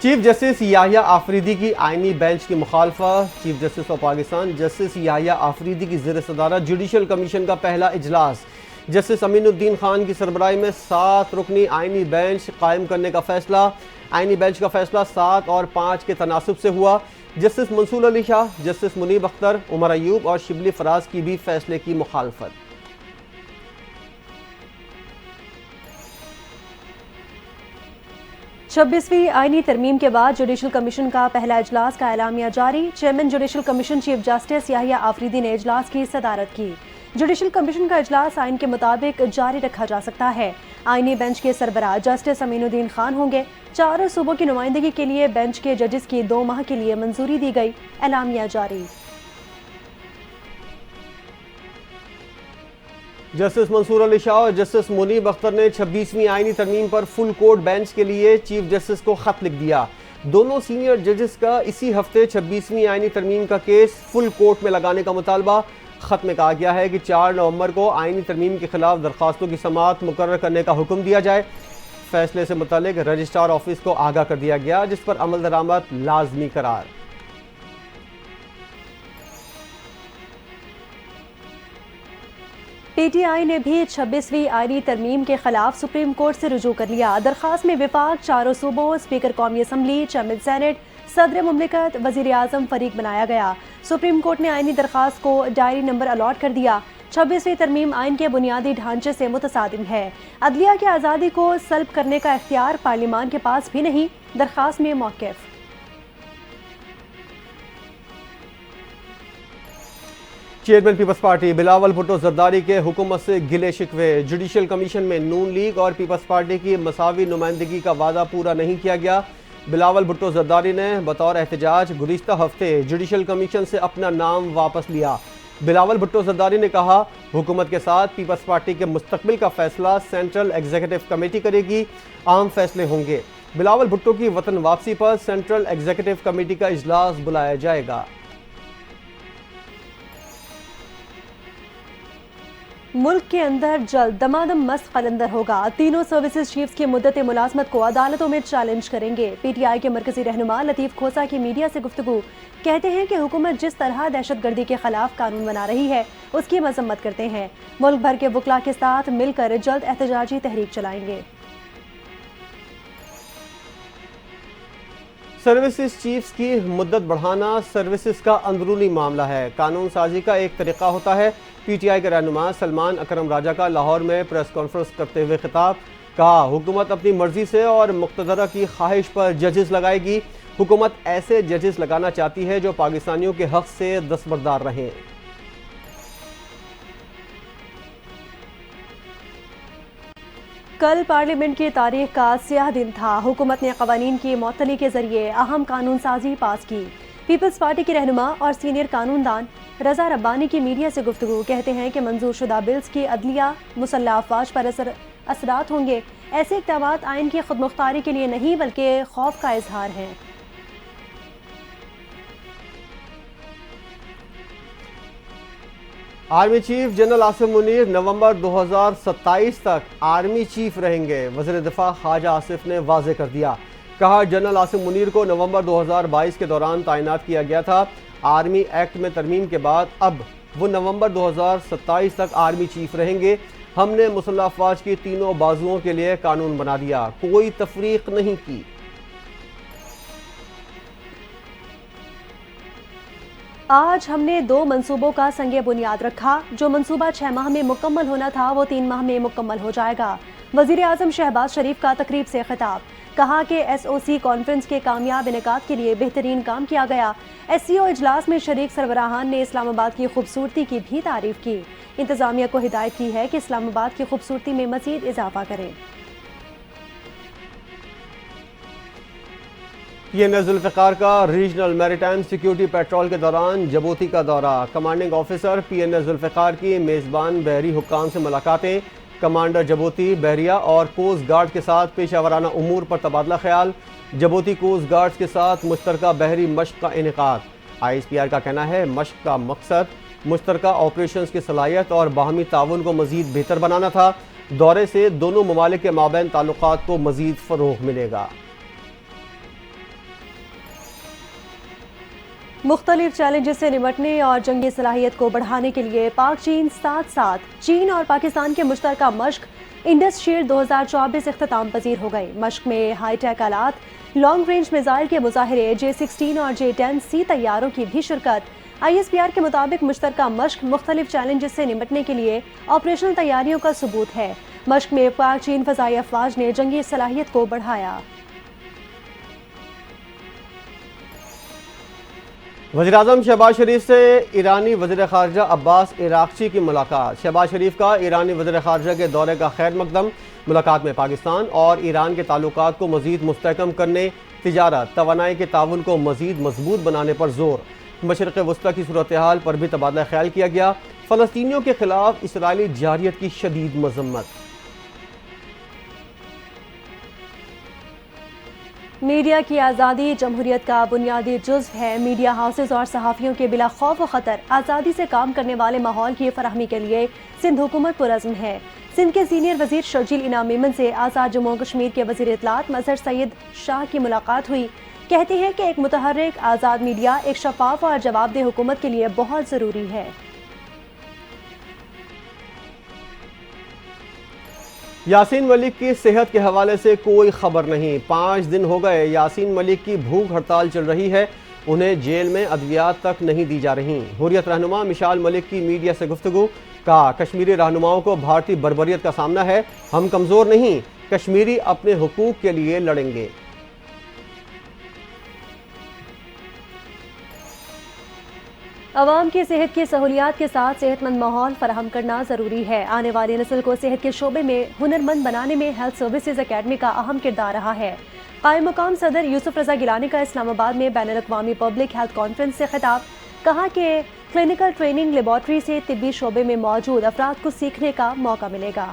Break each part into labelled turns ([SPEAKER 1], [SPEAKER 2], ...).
[SPEAKER 1] Chief justice Yahya Afridi کی آئینی bench کی مخالفت۔ Chief justice of Pakistan justice Yahya Afridi کی زیر صدارت جوڈیشل کمیشن کا پہلا اجلاس۔ جسٹس امین الدین خان کی سربراہی میں 7 رکنی آئینی بینچ قائم کرنے کا فیصلہ۔ آئینی بینچ کا فیصلہ 7 اور 5 کے تناسب سے ہوا۔ جسٹس منصور علی شاہ، جسٹس منیب اختر، عمر ایوب اور شبلی فراز کی بھی فیصلے کی مخالفت۔
[SPEAKER 2] 26ویں آئینی ترمیم کے بعد جوڈیشل کمیشن کا پہلا اجلاس کا اعلامیہ جاری۔ Chairman judicial commission chief justice Yahya Afridi نے اجلاس کی صدارت کی۔ جوڈیشل کمیشن کا اجلاس آئین کے مطابق جاری رکھا جا سکتا ہے۔ آئینی بینچ کے سربراہ جسٹس امین الدین خان ہوں گے۔ 4 صوبوں کی نمائندگی کے لیے بینچ کے ججز کی 2 ماہ کے لیے منظوری دی گئی۔ اعلامیہ جاری۔
[SPEAKER 1] جسٹس منصور علی شاہ اور جسٹس منیب اختر نے 26ویں آئینی ترمیم پر فل کورٹ بینچ کے لیے چیف جسٹس کو خط لکھ دیا۔ دونوں سینئر ججز کا اسی ہفتے 26ویں آئینی ترمیم کا کیس فل کورٹ میں لگانے کا مطالبہ۔ خط میں کہا گیا ہے کہ 4 نومبر کو آئینی ترمیم کے خلاف درخواستوں کی سماعت مقرر کرنے کا حکم دیا جائے۔ فیصلے سے متعلق رجسٹرار آفس کو آگاہ کر دیا گیا، جس پر عمل درآمد لازمی قرار۔
[SPEAKER 2] پی ٹی آئی نے بھی 26ویں آئینی ترمیم کے خلاف سپریم کورٹ سے رجوع کر لیا۔ درخواست میں وفاق، 4 صوبوں، اسپیکر قومی اسمبلی، چیئرمین سینٹ، صدر مملکت، وزیر اعظم فریق بنایا گیا۔ سپریم کورٹ نے آئینی درخواست کو ڈائری نمبر الاٹ کر دیا۔ 26ویں ترمیم آئین کے بنیادی ڈھانچے سے متصادم ہے۔ عدلیہ کی آزادی کو سلب کرنے کا اختیار پارلیمان کے پاس بھی نہیں، درخواست میں موقف۔
[SPEAKER 1] چیئرمین پیپلز پارٹی بلاول بھٹو زرداری کے حکومت سے گلے شکوے۔ جوڈیشل کمیشن میں نون لیگ اور پیپلز پارٹی کی مساوی نمائندگی کا وعدہ پورا نہیں کیا گیا۔ بلاول بھٹو زرداری نے بطور احتجاج گزشتہ ہفتے جوڈیشل کمیشن سے اپنا نام واپس لیا۔ بلاول بھٹو زرداری نے کہا، حکومت کے ساتھ پیپلز پارٹی کے مستقبل کا فیصلہ سینٹرل ایگزیکٹو کمیٹی کرے گی، عام فیصلے ہوں گے۔ بلاول بھٹو کی وطن واپسی پر سینٹرل ایگزیکٹو کمیٹی کا اجلاس بلایا جائے گا۔
[SPEAKER 2] ملک کے اندر جلد دمادم مست قلندر ہوگا۔ تینوں سروسز چیفز کی مدت ملازمت کو عدالتوں میں چیلنج کریں گے۔ پی ٹی آئی کے مرکزی رہنما لطیف کھوسا کی میڈیا سے گفتگو۔ کہتے ہیں کہ حکومت جس طرح دہشت گردی کے خلاف قانون بنا رہی ہے اس کی مذمت کرتے ہیں۔ ملک بھر کے وکلاء کے ساتھ مل کر جلد احتجاجی تحریک چلائیں گے۔
[SPEAKER 1] سروسز چیفز کی مدت بڑھانا سروسز کا اندرونی معاملہ ہے، قانون سازی کا ایک طریقہ ہوتا ہے۔ پی ٹی آئی کے رہنما سلمان اکرم راجہ کا لاہور میں پریس کانفرنس کرتے ہوئے خطاب۔ کہا، حکومت اپنی مرضی سے اور مقتدرہ کی خواہش پر ججز لگائے گی۔ حکومت ایسے ججز لگانا چاہتی ہے جو پاکستانیوں کے حق سے دستبردار رہیں۔
[SPEAKER 2] کل پارلیمنٹ کی تاریخ کا سیاہ دن تھا۔ حکومت نے قوانین کی معطلی کے ذریعے اہم قانون سازی پاس کی۔ پیپلز پارٹی کے رہنما اور سینئر قانون دان رضا ربانی کی میڈیا سے گفتگو۔ کہتے ہیں کہ منظور شدہ بلز کی عدلیہ مسلح افواج پر اثرات ہوں گے۔ ایسے اقدامات آئین کی خود مختاری کے لیے نہیں بلکہ خوف کا اظہار ہیں۔
[SPEAKER 1] Army chief general Asim Munir نومبر 2027 تک آرمی چیف رہیں گے۔ وزیر دفاع خواجہ آصف نے واضح کر دیا۔ کہا، جنرل عاصم منیر کو نومبر 2022 کے دوران تعینات کیا گیا تھا۔ آرمی ایکٹ میں ترمیم کے بعد اب وہ نومبر 2027 تک آرمی چیف رہیں گے۔ ہم نے مسلح افواج کی تینوں بازوؤں کے لیے قانون بنا دیا، کوئی تفریق نہیں کی۔
[SPEAKER 2] آج ہم نے 2 منصوبوں کا سنگ بنیاد رکھا۔ جو منصوبہ 6 ماہ میں مکمل ہونا تھا وہ 3 ماہ میں مکمل ہو جائے گا۔ وزیر اعظم شہباز شریف کا تقریب سے خطاب۔ کہا کہ ایس او سی کانفرنس کے کامیاب انعقاد کے لیے بہترین کام کیا گیا۔ ایس سی او اجلاس میں شریک سربراہان نے اسلام آباد کی خوبصورتی کی بھی تعریف کی۔ انتظامیہ کو ہدایت کی ہے کہ اسلام آباد کی خوبصورتی میں مزید اضافہ کریں۔
[SPEAKER 1] پی این ایس ذوالفقار کا ریجنل میریٹائم سیکیورٹی پیٹرول کے دوران جبوتی کا دورہ۔ Commanding officer P N S Zulfiqar کی میزبان بحری حکام سے ملاقاتیں۔ کمانڈر جبوتی، بحریہ اور کوسٹ گارڈ کے ساتھ پیشہ ورانہ امور پر تبادلہ خیال۔ جبوتی کوسٹ گارڈز کے ساتھ مشترکہ بحری مشق کا انعقاد۔ آئی ایس پی آر کا کہنا ہے، مشق کا مقصد مشترکہ آپریشنز کی صلاحیت اور باہمی تعاون کو مزید بہتر بنانا تھا۔ دورے سے دونوں ممالک کے مابین تعلقات کو مزید فروغ ملے گا۔
[SPEAKER 2] مختلف چیلنجز سے نمٹنے اور جنگی صلاحیت کو بڑھانے کے لیے پاک چین ساتھ ساتھ چین اور پاکستان کے مشترکہ مشق انڈس شیلڈ 2024 اختتام پذیر ہو گئی۔ مشق میں ہائی ٹیک آلات، لانگ رینج میزائل کے مظاہرے، J-16 اور J-10C طیاروں کی بھی شرکت۔ ISPR کے مطابق مشترکہ مشق مختلف چیلنجز سے نمٹنے کے لیے آپریشنل تیاریوں کا ثبوت ہے۔ مشق میں پاک چین فضائی افواج نے جنگی صلاحیت کو بڑھایا۔
[SPEAKER 1] وزیراعظم شہباز شریف سے ایرانی وزیر خارجہ عباس عراقچی کی ملاقات۔ شہباز شریف کا ایرانی وزیر خارجہ کے دورے کا خیر مقدم۔ ملاقات میں پاکستان اور ایران کے تعلقات کو مزید مستحکم کرنے، تجارت، توانائی کے تعاون کو مزید مضبوط بنانے پر زور، مشرق وسطی کی صورتحال پر بھی تبادلہ خیال کیا گیا۔ فلسطینیوں کے خلاف اسرائیلی جارحیت کی شدید مذمت۔
[SPEAKER 2] میڈیا کی آزادی جمہوریت کا بنیادی جزو ہے۔ میڈیا ہاؤسز اور صحافیوں کے بلا خوف و خطر آزادی سے کام کرنے والے ماحول کی فراہمی کے لیے سندھ حکومت پرعزم ہے۔ سندھ کے سینئر وزیر شرجیل انعام میمن سے آزاد جموں و کشمیر کے وزیر اطلاعات مظہر سید شاہ کی ملاقات ہوئی۔ کہتے ہیں کہ ایک متحرک آزاد میڈیا ایک شفاف اور جواب دہ حکومت کے لیے بہت ضروری ہے۔
[SPEAKER 1] یاسین ملک کی صحت کے حوالے سے کوئی خبر نہیں۔ 5 دن ہو گئے یاسین ملک کی بھوک ہڑتال چل رہی ہے، انہیں جیل میں ادویات تک نہیں دی جا رہی۔ حریت رہنما مشال ملک کی میڈیا سے گفتگو، کہا کشمیری رہنماؤں کو بھارتی بربریت کا سامنا ہے، ہم کمزور نہیں، کشمیری اپنے حقوق کے لیے لڑیں گے۔
[SPEAKER 2] عوام کی صحت کی سہولیات کے ساتھ صحت مند ماحول فراہم کرنا ضروری ہے۔ آنے والی نسل کو صحت کے شعبے میں ہنرمند بنانے میں ہیلتھ سروسز اکیڈمی کا اہم کردار رہا ہے۔ قائم مقام صدر یوسف رضا گیلانی کا اسلام آباد میں بین الاقوامی پبلک ہیلتھ کانفرنس سے خطاب، کہا کہ کلینکل ٹریننگ لیبارٹری سے طبی شعبے میں موجود افراد کو سیکھنے کا موقع ملے گا۔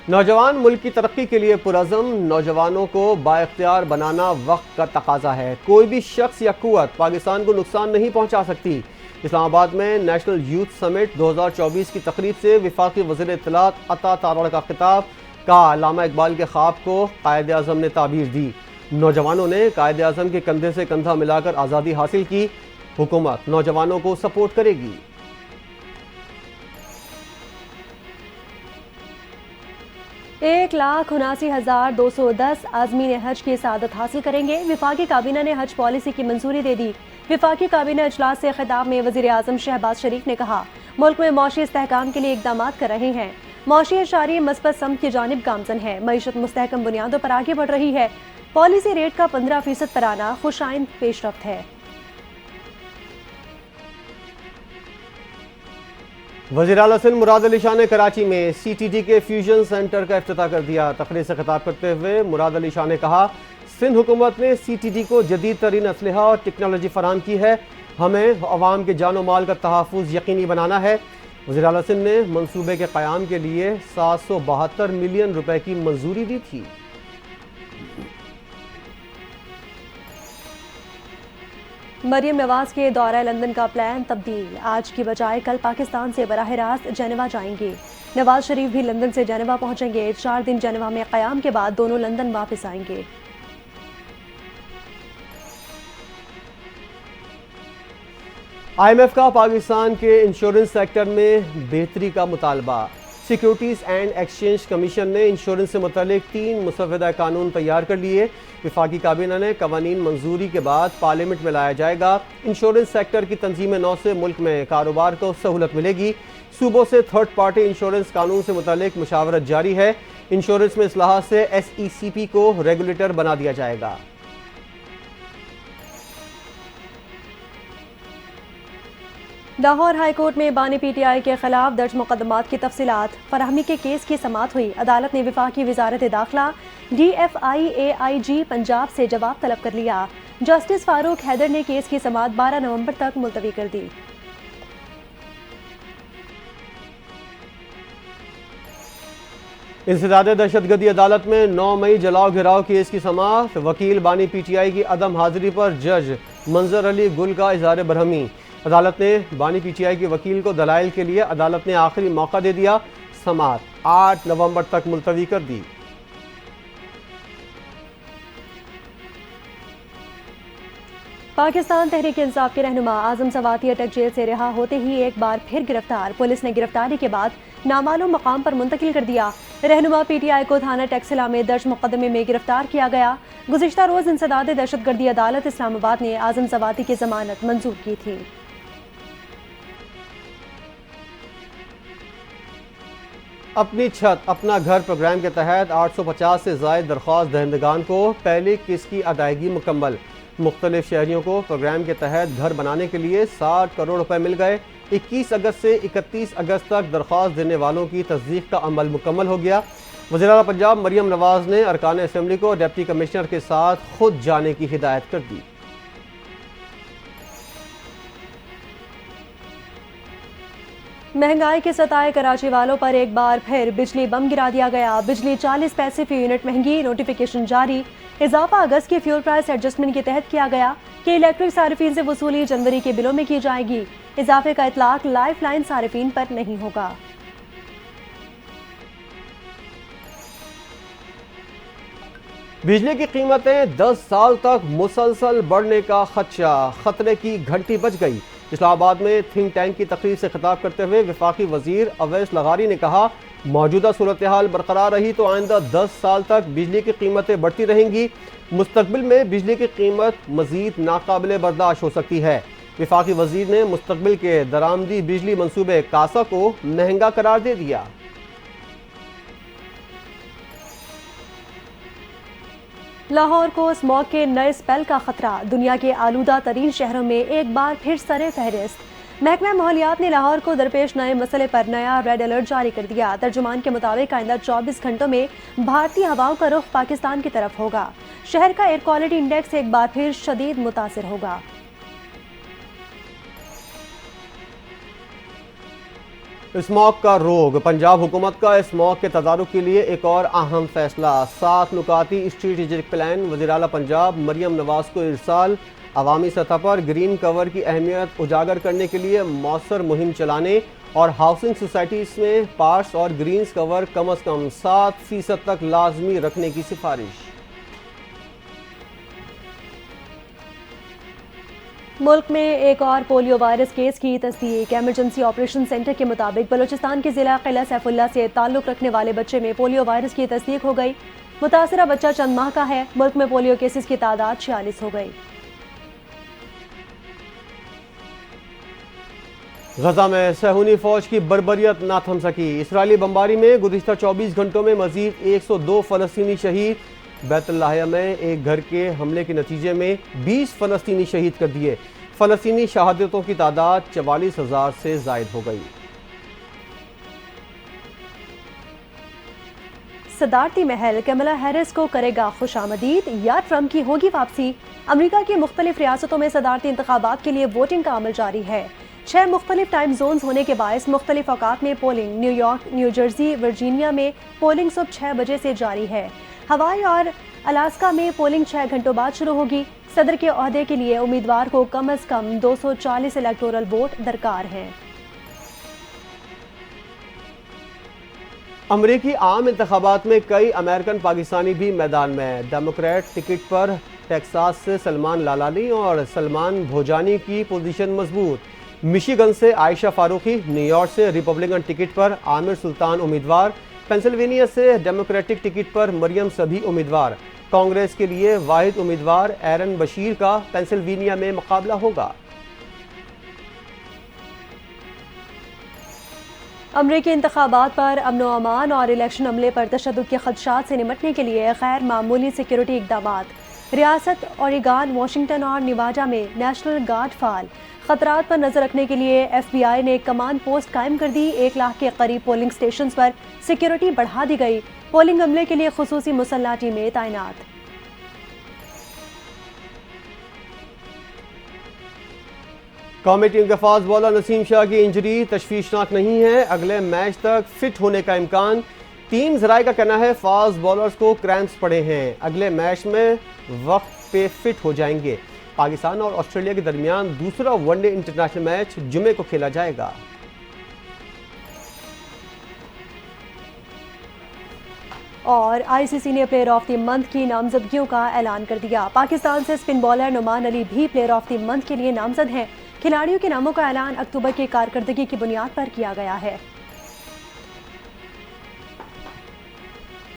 [SPEAKER 1] نوجوان ملک کی ترقی کے لیے پرعزم، نوجوانوں کو بااختیار بنانا وقت کا تقاضا ہے، کوئی بھی شخص یا قوت پاکستان کو نقصان نہیں پہنچا سکتی۔ اسلام آباد میں نیشنل یوتھ سمٹ 2024 کی تقریب سے وفاقی وزیر اطلاعات عطا تارڑ کا خطاب، کہا علامہ اقبال کے خواب کو قائد اعظم نے تعبیر دی، نوجوانوں نے قائد اعظم کے کندھے سے کندھا ملا کر آزادی حاصل کی، حکومت نوجوانوں کو سپورٹ کرے گی۔
[SPEAKER 2] 1,79,210 عازمین حج کی سعادت حاصل کریں گے۔ وفاقی کابینہ نے حج پالیسی کی منظوری دے دی۔ وفاقی کابینہ اجلاس سے خطاب میں وزیر اعظم شہباز شریف نے کہا ملک میں معاشی استحکام کے لیے اقدامات کر رہے ہیں، معاشی اشاریہ مثبت سمت کی جانب گامزن ہے، معیشت مستحکم بنیادوں پر آگے بڑھ رہی ہے، پالیسی ریٹ کا 15% پر آنا خوشائند پیش رفت ہے۔
[SPEAKER 1] وزیر اعلیٰ سندھ مراد علی شاہ نے کراچی میں CTD کے فیوژن سینٹر کا افتتاح کر دیا۔ تقریر سے خطاب کرتے ہوئے مراد علی شاہ نے کہا سندھ حکومت نے CTD کو جدید ترین اسلحہ اور ٹیکنالوجی فراہم کی ہے، ہمیں عوام کے جان و مال کا تحفظ یقینی بنانا ہے۔ وزیر اعلیٰ سندھ نے منصوبے کے قیام کے لیے 772 ملین روپے کی منظوری دی تھی۔
[SPEAKER 2] مریم نواز کے دورہ لندن کا پلان تبدیل، آج کی بجائے کل پاکستان سے براہ راست جنیوا جائیں گے۔ نواز شریف بھی لندن سے جنیوا پہنچیں گے، 4 دن جنیوا میں قیام کے بعد دونوں لندن واپس آئیں گے۔
[SPEAKER 1] IMF کا پاکستان کے انشورنس سیکٹر میں بہتری کا مطالبہ، سیکیورٹیز اینڈ ایکسچینج کمیشن نے انشورنس سے متعلق 3 مسودہ قانون تیار کر لیے، وفاقی کابینہ نے قوانین منظوری کے بعد پارلیمنٹ میں لایا جائے گا۔ انشورنس سیکٹر کی تنظیم نو سے ملک میں کاروبار کو سہولت ملے گی، صوبوں سے تھرڈ پارٹی انشورنس قانون سے متعلق مشاورت جاری ہے، انشورنس میں اصلاحات سے SECP کو ریگولیٹر بنا دیا جائے گا۔
[SPEAKER 2] لاہور ہائی کورٹ میں بانی PTI کے خلاف درج مقدمات کی تفصیلات فراہمی کے کیس کی سماعت ہوئی۔ عدالت نے وفاقی وزارت داخلہ DFI AIG پنجاب سے جواب طلب کر لیا۔ جسٹس فاروق حیدر نے کیس کی سماعت 12 نومبر تک ملتوی کر دی۔
[SPEAKER 1] انسداد دہشت گردی عدالت میں 9 مئی جلاؤ گھراؤ کیس کی سماعت، وکیل بانی PTI کی عدم حاضری پر جج منظر علی گل کا اظہار برہمی۔ عدالت نے بانی PTI کے وکیل کو دلائل کے لیے عدالت نے آخری موقع دے دیا، سماعت 8 نومبر تک ملتوی کر دی۔
[SPEAKER 2] پاکستان تحریک انصاف کے رہنما اعظم سواتی اٹک جیل سے رہا ہوتے ہی ایک بار پھر گرفتار، پولیس نے گرفتاری کے بعد نامعلوم مقام پر منتقل کر دیا۔ رہنما پی ٹی آئی کو تھانہ ٹیکسلا میں درج مقدمے میں گرفتار کیا گیا۔ گزشتہ روز انسداد دہشت گردی عدالت اسلام آباد نے اعظم سواتی کی ضمانت منظور کی تھی۔
[SPEAKER 1] اپنی چھت اپنا گھر پروگرام کے تحت 850 سے زائد درخواست دہندگان کو پہلی قسط کی ادائیگی مکمل۔ مختلف شہریوں کو پروگرام کے تحت گھر بنانے کے لیے 60 کروڑ روپے مل گئے۔ 21 اگست سے 31 اگست تک درخواست دینے والوں کی تصدیق کا عمل مکمل ہو گیا۔ وزیر اعلیٰ پنجاب مریم نواز نے ارکان اسمبلی کو ڈپٹی کمشنر کے ساتھ خود جانے کی ہدایت کر دی۔
[SPEAKER 2] مہنگائی کے ستائے کراچی والوں پر ایک بار پھر بجلی بم گرا دیا گیا۔ بجلی 40 پیسے فی یونٹ مہنگی، نوٹیفیکیشن جاری۔ اضافہ اگست کی فیول پرائس ایڈجسٹمنٹ کے تحت کیا گیا کہ الیکٹرک صارفین سے وصولی جنوری کے بلوں میں کی جائے گی۔ اضافے کا اطلاق لائف لائن صارفین پر نہیں ہوگا۔
[SPEAKER 1] بجلی کی قیمتیں 10 سال تک مسلسل بڑھنے کا خدشہ، خطرے کی گھنٹی بج گئی۔ اسلام آباد میں تھنک ٹینک کی تقریر سے خطاب کرتے ہوئے وفاقی وزیر اویس لغاری نے کہا، موجودہ صورتحال برقرار رہی تو آئندہ 10 سال تک بجلی کی قیمتیں بڑھتی رہیں گی۔ مستقبل میں بجلی کی قیمت مزید ناقابل برداشت ہو سکتی ہے۔ وفاقی وزیر نے مستقبل کے درآمدی بجلی منصوبے کاسا کو مہنگا قرار دے دیا۔
[SPEAKER 2] لاہور کو اسموگ کے نئے اسپیل کا خطرہ، دنیا کے آلودہ ترین شہروں میں ایک بار پھر سر فہرست۔ محکمہ ماحولیات نے لاہور کو درپیش نئے مسئلے پر نیا ریڈ الرٹ جاری کر دیا۔ ترجمان کے مطابق آئندہ 24 گھنٹوں میں بھارتی ہواؤں کا رخ پاکستان کی طرف ہوگا۔ شہر کا ایئر کوالٹی انڈیکس ایک بار پھر شدید متاثر ہوگا۔
[SPEAKER 1] اسموگ کا روگ، پنجاب حکومت کا اسموگ کے تدارک کے لیے ایک اور اہم فیصلہ، 7 نکاتی اسٹریٹجک پلان وزیر اعلیٰ پنجاب مریم نواز کو ارسال۔ عوامی سطح پر گرین کور کی اہمیت اجاگر کرنے کے لیے مؤثر مہم چلانے اور ہاؤسنگ سوسائٹیز میں پارکس اور گرینز کور کم از کم 7% تک لازمی رکھنے کی سفارش۔
[SPEAKER 2] ملک میں ایک اور پولیو وائرس کیس کی تصدیق۔ ایمرجنسی آپریشن سینٹر کے مطابق بلوچستان کے ضلع قلعہ سیف اللہ سے تعلق رکھنے والے بچے میں پولیو وائرس کی تصدیق ہو گئی۔ متاثرہ بچہ چند ماہ کا ہے۔ ملک میں پولیو کیسز کی تعداد 46 ہو گئی۔
[SPEAKER 1] غزہ میں صہیونی فوج کی بربریت نہ تھم سکی۔ اسرائیلی بمباری میں گزشتہ 24 گھنٹوں میں مزید 102 فلسطینی شہید۔ بیت اللہ میں ایک گھر کے حملے کے نتیجے میں 20 فلسطینی شہید کر دیے۔ فلسطینی شہادتوں کی تعداد 44,000 سے زائد ہو گئی۔
[SPEAKER 2] صدارتی محل کملا ہیرس کو کرے گا خوش آمدید یا ٹرمپ کی ہوگی واپسی؟ امریکہ کی مختلف ریاستوں میں صدارتی انتخابات کے لیے ووٹنگ کا عمل جاری ہے۔ 6 مختلف ٹائم زونز ہونے کے باعث مختلف اوقات میں polling. New York, new Jersey, Virginia میں پولنگ صبح 6 بجے سے جاری ہے۔ ہوائی اور الاسکا میں پولنگ 6 گھنٹوں بعد شروع ہوگی۔ صدر کے عہدے کے لیے امیدوار کو کم از کم 240 الیکٹورل ووٹ درکار ہیں۔
[SPEAKER 1] امریکی عام انتخابات میں کئی امریکن پاکستانی بھی میدان میں۔ ڈیموکریٹ ٹکٹ پر ٹیکساس سے سلمان لالانی اور سلمان بھوجانی کی پوزیشن مضبوط۔ مشیگن سے عائشہ فاروقی، نیو یارک سے ریپبلکن ٹکٹ پر عامر سلطان امیدوار، پینسلوینیا سے ڈیموکریٹک ٹکٹ پر مریم صبیح امیدوار۔ کانگریس کے لیے واحد امیدوار ایرن بشیر کا پینسلوینیا میں مقابلہ ہوگا۔
[SPEAKER 2] امریکی انتخابات پر امن و امان اور الیکشن عملے پر تشدد کے خدشات سے نمٹنے کے لیے غیر معمولی سیکیورٹی اقدامات۔ ریاست اوریگان، واشنگٹن اور نیواڈا میں نیشنل گارڈ فعال۔ خطرات پر نظر رکھنے کے لیے ایف بی آئی نے کمانڈ پوسٹ قائم کر دی۔ 1 لاکھ کے قریب پولنگ سٹیشنز پر سیکیورٹی بڑھا دی گئی۔ پولنگ عملے کے لیے خصوصی مسلح ٹیمیں تعینات۔
[SPEAKER 1] قومی ٹیم کے فاسٹ بالر نسیم شاہ کی انجری تشویشناک نہیں ہے، اگلے میچ تک فٹ ہونے کا امکان۔ ٹیم ذرائع کا کہنا ہے فاسٹ بالرز کو کریمپس پڑے ہیں، اگلے میچ میں وقت پہ فٹ ہو جائیں گے۔ پاکستان اور آسٹریلیا کے درمیان دوسرا ون ڈے انٹرنیشنل میچ جمعے کو کھیلا جائے گا۔
[SPEAKER 2] اور آئی سی سی نے پلیئر آف دی منتھ کی نامزدگیوں کا اعلان کر دیا۔ پاکستان سے اسپن بالر نعمان علی بھی پلیئر آف دی منتھ کے لیے نامزد ہیں۔ کھلاڑیوں کے ناموں کا اعلان اکتوبر کی کارکردگی کی بنیاد پر کیا گیا ہے۔